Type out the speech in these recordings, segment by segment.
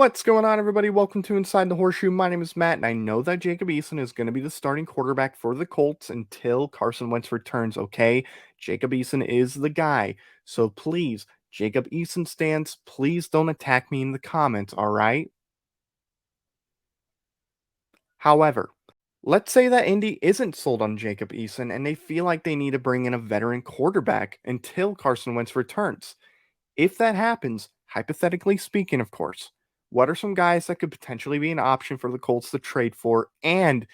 What's going on, everybody? Welcome to Inside the Horseshoe. My name is Matt, and I know that Jacob Eason is going to be the starting quarterback for the Colts until Carson Wentz returns, okay? Jacob Eason is the guy. So please, Jacob Eason stands, please don't attack me in the comments, all right? However, let's say that Indy isn't sold on Jacob Eason and they feel like they need to bring in a veteran quarterback until Carson Wentz returns. If that happens, hypothetically speaking, of course, what are some guys that could potentially be an option for the Colts to trade for? And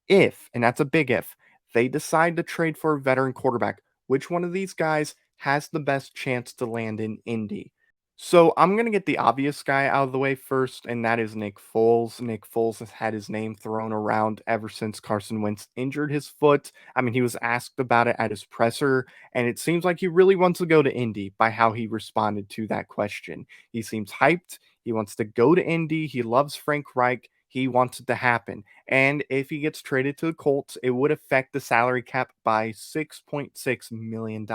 if, and that's a big if, they decide to trade for a veteran quarterback, which one of these guys has the best chance to land in Indy? So I'm going to get the obvious guy out of the way first, and that is Nick Foles. Nick Foles has had his name thrown around ever since Carson Wentz injured his foot. I mean, he was asked about it at his presser, and it seems like he really wants to go to Indy by how he responded to that question. He seems hyped. He wants to go to Indy. He loves Frank Reich. He wants it to happen. And if he gets traded to the Colts, it would affect the salary cap by $6.6 million.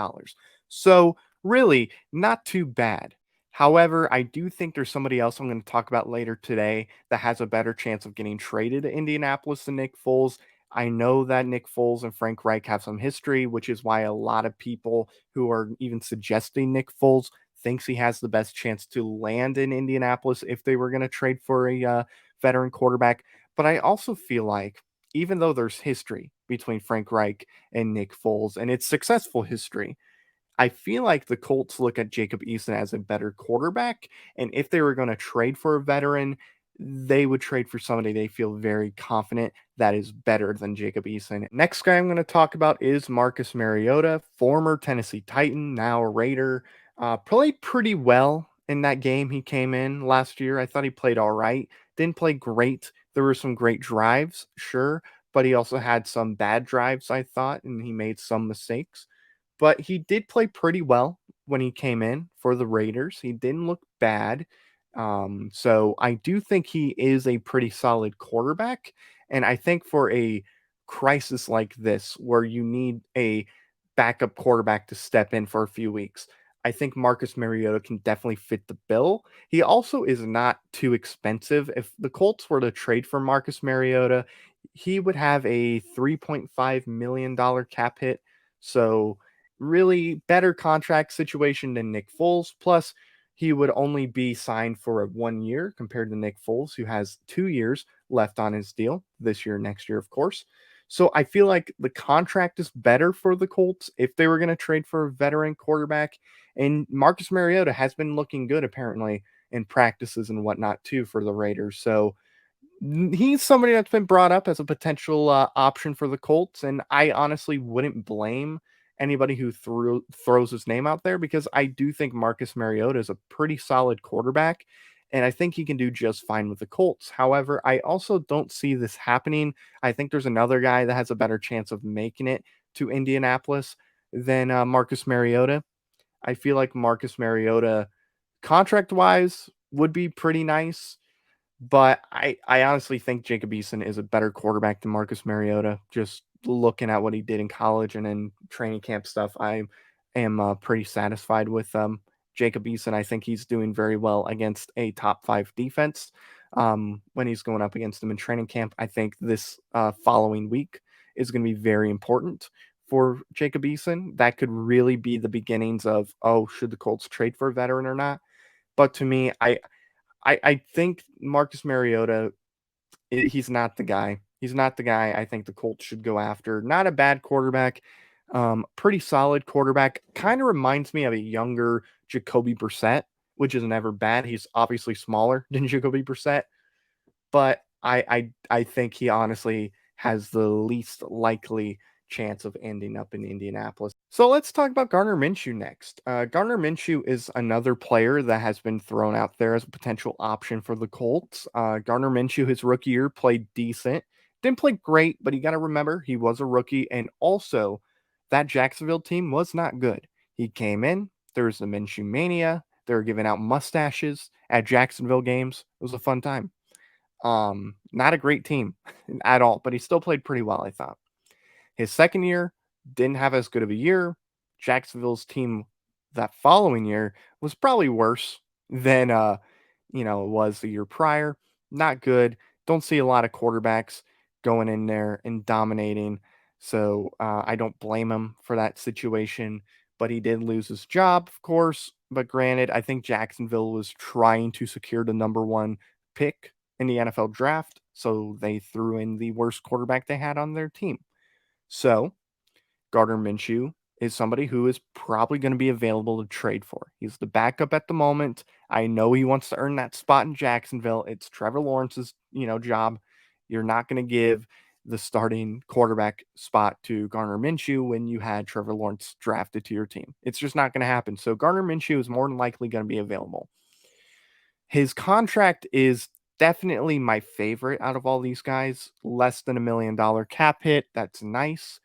So, really, not too bad. However, I do think there's somebody else I'm going to talk about later today that has a better chance of getting traded to Indianapolis than Nick Foles. I know that Nick Foles and Frank Reich have some history, which is why a lot of people who are even suggesting Nick Foles thinks he has the best chance to land in Indianapolis if they were going to trade for a veteran quarterback. But I also feel like even though there's history between Frank Reich and Nick Foles, and it's successful history, I feel like the Colts look at Jacob Eason as a better quarterback, and if they were going to trade for a veteran, they would trade for somebody they feel very confident that is better than Jacob Eason. Next guy I'm going to talk about is Marcus Mariota, former Tennessee Titan, now a Raider. Played pretty well in that game he came in last year. I thought he played all right. Didn't play great. There were some great drives, sure, but he also had some bad drives, I thought, and he made some mistakes, but he did play pretty well when he came in for the Raiders. He didn't look bad. So I do think he is a pretty solid quarterback. And I think for a crisis like this, where you need a backup quarterback to step in for a few weeks, I think Marcus Mariota can definitely fit the bill. He also is not too expensive. If the Colts were to trade for Marcus Mariota, he would have a $3.5 million cap hit. So really better contract situation than Nick Foles. Plus, he would only be signed for a 1 year compared to Nick Foles, who has 2 years left on his deal this year, next year, of course. So I feel like the contract is better for the Colts if they were going to trade for a veteran quarterback. And Marcus Mariota has been looking good, apparently, in practices and whatnot, too, for the Raiders. So he's somebody that's been brought up as a potential option for the Colts, and I honestly wouldn't blame anybody who throws his name out there because I do think Marcus Mariota is a pretty solid quarterback, and I think he can do just fine with the Colts. However, I also don't see this happening. I think there's another guy that has a better chance of making it to Indianapolis than Marcus Mariota. I feel like Marcus Mariota, contract wise, would be pretty nice, but I honestly think Jacob Eason is a better quarterback than Marcus Mariota. Just looking at what he did in college and in training camp stuff, I am pretty satisfied with Jacob Eason. I think he's doing very well against a top five defense when he's going up against them in training camp. I think this following week is going to be very important for Jacob Eason. That could really be the beginnings of, oh, should the Colts trade for a veteran or not? But to me, I think Marcus Mariota, he's not the guy. He's not the guy I think the Colts should go after. Not a bad quarterback, pretty solid quarterback. Kind of reminds me of a younger Jacoby Brissett, which is never bad. He's obviously smaller than Jacoby Brissett, but I think he honestly has the least likely chance of ending up in Indianapolis. So let's talk about Gardner Minshew next. Gardner Minshew is another player that has been thrown out there as a potential option for the Colts. Gardner Minshew, his rookie year, played decent. Didn't play great, but you got to remember he was a rookie, and also that Jacksonville team was not good. He came in, there was the Minshew mania. They were giving out mustaches at Jacksonville games. It was a fun time. Not a great team at all, but he still played pretty well, I thought. His second year didn't have as good of a year. Jacksonville's team that following year was probably worse than it was the year prior. Not good. Don't see a lot of quarterbacks going in there and dominating. So I don't blame him for that situation. But he did lose his job, of course. But granted, I think Jacksonville was trying to secure the number one pick in the NFL draft. So they threw in the worst quarterback they had on their team. So Gardner Minshew is somebody who is probably going to be available to trade for. He's the backup at the moment. I know he wants to earn that spot in Jacksonville. It's Trevor Lawrence's, job. You're not going to give the starting quarterback spot to Gardner Minshew when you had Trevor Lawrence drafted to your team. It's just not going to happen. So Gardner Minshew is more than likely going to be available. His contract is definitely my favorite out of all these guys. Less than $1 million cap hit. That's nice.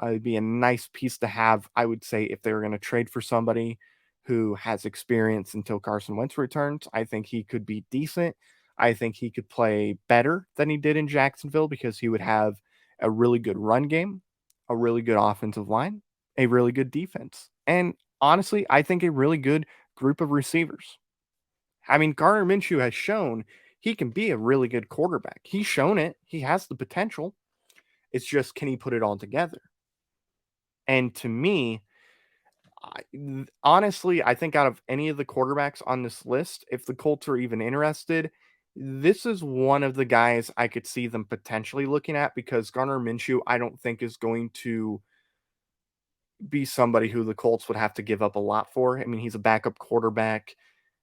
It'd be a nice piece to have, I would say, if they were going to trade for somebody who has experience until Carson Wentz returns. I think he could be decent. I think he could play better than he did in Jacksonville because he would have a really good run game, a really good offensive line, a really good defense, and honestly, I think a really good group of receivers. I mean, Gardner Minshew has shown he can be a really good quarterback. He's shown it. He has the potential. It's just, can he put it all together? And to me, honestly, I think out of any of the quarterbacks on this list, if the Colts are even interested, this is one of the guys I could see them potentially looking at because Gardner Minshew, I don't think is going to be somebody who the Colts would have to give up a lot for. I mean, he's a backup quarterback.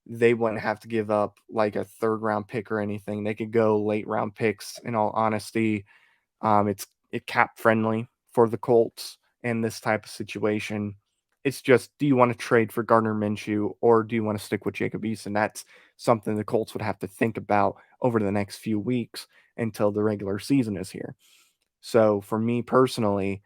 They wouldn't have to give up like a third round pick or anything. They could go late round picks in all honesty. It cap friendly for the Colts in this type of situation. It's just, do you want to trade for Gardner Minshew or do you want to stick with Jacob Eason? That's something the Colts would have to think about over the next few weeks until the regular season is here. So for me personally,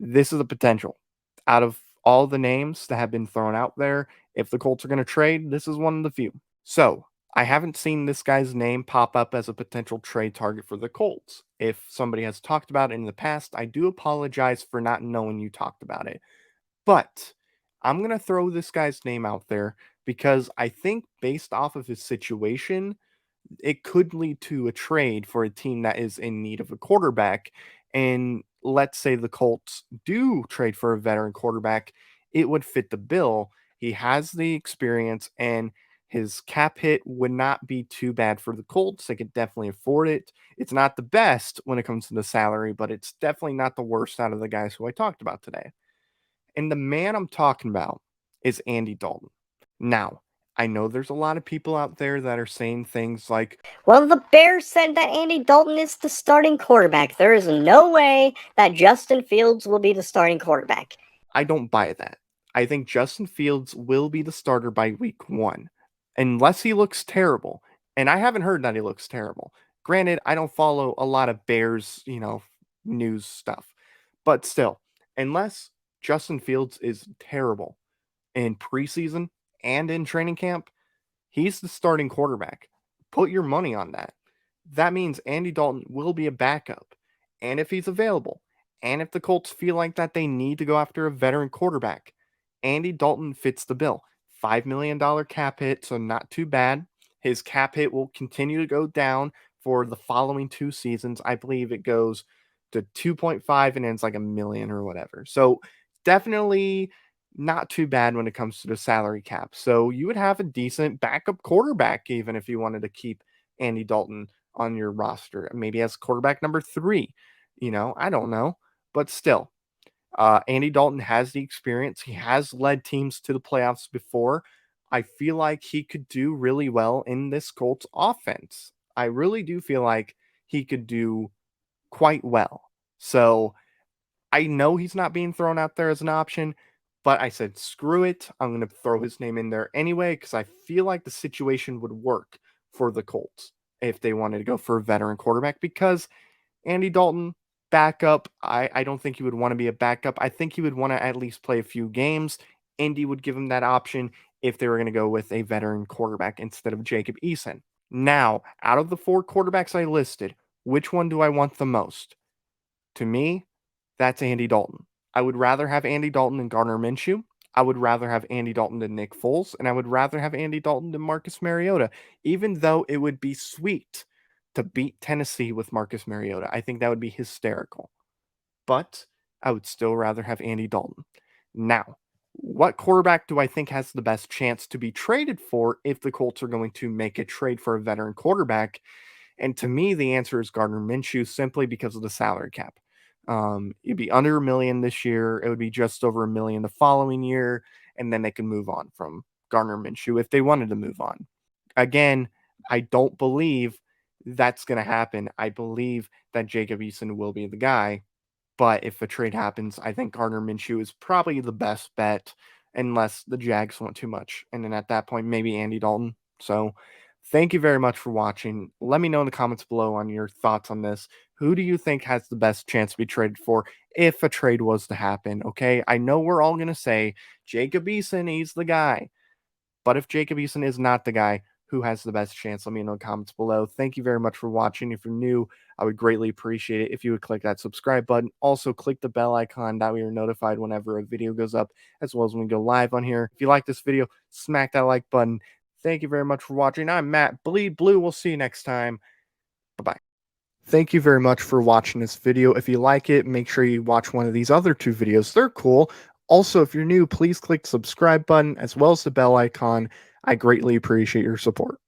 this is a potential. Out of all the names that have been thrown out there, if the Colts are going to trade, this is one of the few. So I haven't seen this guy's name pop up as a potential trade target for the Colts. If somebody has talked about it in the past, I do apologize for not knowing you talked about it. But I'm going to throw this guy's name out there because I think based off of his situation, it could lead to a trade for a team that is in need of a quarterback. And let's say the Colts do trade for a veteran quarterback, it would fit the bill. He has the experience and his cap hit would not be too bad for the Colts. They could definitely afford it. It's not the best when it comes to the salary, but it's definitely not the worst out of the guys who I talked about today. And the man I'm talking about is Andy Dalton. Now, I know there's a lot of people out there that are saying things like, Well, the Bears said that Andy Dalton is the starting quarterback. There is no way that Justin Fields will be the starting quarterback. I don't buy that. I think Justin Fields will be the starter by week 1, unless he looks terrible. And I haven't heard that he looks terrible. Granted, I don't follow a lot of Bears, news stuff. But still, unless Justin Fields is terrible in preseason and in training camp, he's the starting quarterback. Put your money on that. That means Andy Dalton will be a backup. And if he's available, and if the Colts feel like that they need to go after a veteran quarterback, Andy Dalton fits the bill. $5 million cap hit, so not too bad. His cap hit will continue to go down for the following 2 seasons. I believe it goes to 2.5 and ends like a million or whatever. So definitely not too bad when it comes to the salary cap. So you would have a decent backup quarterback even if you wanted to keep Andy Dalton on your roster, maybe as quarterback number 3. I don't know, but still, Andy Dalton has the experience. He has led teams to the playoffs before. I feel like he could do really well in this Colts offense. I really do feel like he could do quite well. So I know he's not being thrown out there as an option, but I said, screw it. I'm going to throw his name in there anyway because I feel like the situation would work for the Colts if they wanted to go for a veteran quarterback because Andy Dalton, backup, I don't think he would want to be a backup. I think he would want to at least play a few games. Indy would give him that option if they were going to go with a veteran quarterback instead of Jacob Eason. Now, out of the 4 quarterbacks I listed, which one do I want the most? To me, that's Andy Dalton. I would rather have Andy Dalton than Gardner Minshew. I would rather have Andy Dalton than Nick Foles, and I would rather have Andy Dalton than Marcus Mariota, even though it would be sweet to beat Tennessee with Marcus Mariota. I think that would be hysterical. But I would still rather have Andy Dalton. Now, what quarterback do I think has the best chance to be traded for if the Colts are going to make a trade for a veteran quarterback? And to me, the answer is Gardner Minshew simply because of the salary cap. It'd be under $1 million this year. It would be just over $1 million the following year, and then they can move on from Gardner Minshew if they wanted to move on. Again, I don't believe that's going to happen. I believe that Jacob Eason will be the guy, but if a trade happens, I think Gardner Minshew is probably the best bet unless the Jags want too much. And then at that point, maybe Andy Dalton. So thank you very much for watching. Let me know in the comments below on your thoughts on this. Who do you think has the best chance to be traded for if a trade was to happen? Okay, I know we're all going to say Jacob Eason, he's the guy. But if Jacob Eason is not the guy, who has the best chance? Let me know in the comments below. Thank you very much for watching. If you're new, I would greatly appreciate it if you would click that subscribe button. Also, click the bell icon. That way you're notified whenever a video goes up, as well as when we go live on here. If you like this video, smack that like button. Thank you very much for watching. I'm Matt, Bleed Blue. We'll see you next time. Bye-bye. Thank you very much for watching this video. If you like it, make sure you watch one of these other two videos. They're cool. Also, if you're new, please click the subscribe button as well as the bell icon. I greatly appreciate your support.